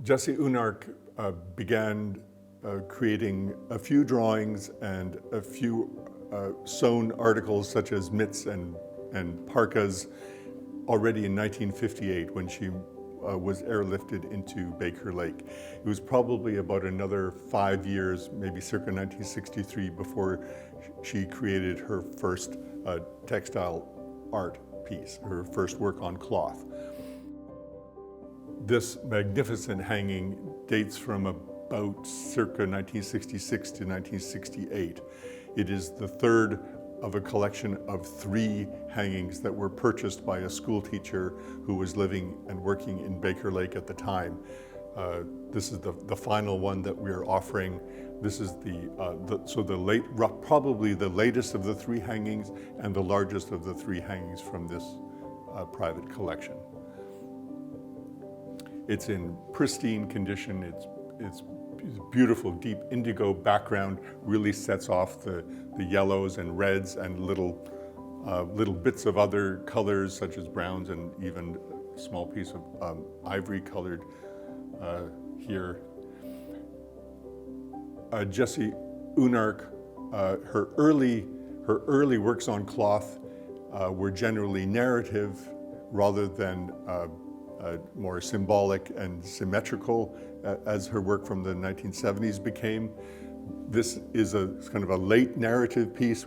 Jessie Oonark began creating a few drawings and a few sewn articles such as mitts and parkas already in 1958 when she was airlifted into Baker Lake. It was probably about another 5 years, maybe circa 1963, before she created her first textile art piece, her first work on cloth. This magnificent hanging dates from about circa 1966 to 1968. It is the third of a collection of 3 hangings that were purchased by a school teacher who was living and working in Baker Lake at the time. This is the final one that we are offering. This is probably the latest of the 3 hangings and the largest of the 3 hangings from this private collection. It's in pristine condition. It's beautiful, deep indigo background really sets off the yellows and reds and little bits of other colors such as browns and even a small piece of ivory colored here. Jessie Oonark, her early works on cloth were generally narrative rather than more symbolic and symmetrical as her work from the 1970s became. This is a kind of a late narrative piece.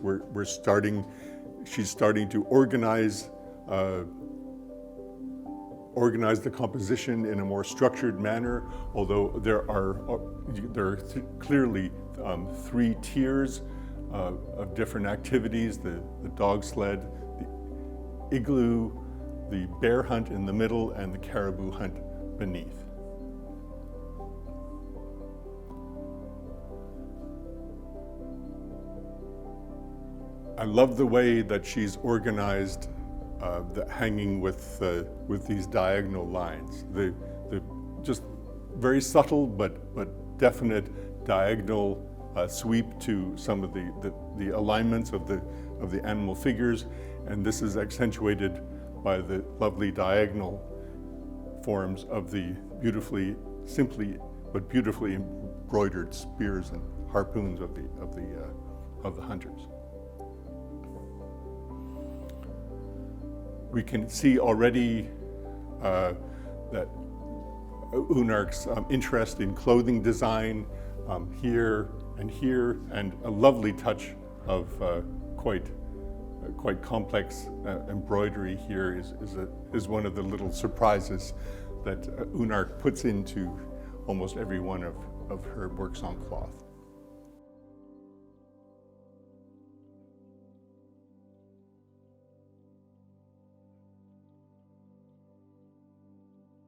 She's starting to organize the composition in a more structured manner, although there are clearly 3 tiers of different activities: the dog sled, the igloo, the bear hunt in the middle, and the caribou hunt beneath. I love the way that she's organized the hanging with these diagonal lines. The just very subtle but definite diagonal sweep to some of the alignments of the animal figures, and this is accentuated by the lovely diagonal forms of the simply but beautifully embroidered spears and harpoons of the hunters. We can see already that Oonark's interest in clothing design here, and a lovely touch of quite complex embroidery here is one of the little surprises that Oonark puts into almost every one of her works on cloth.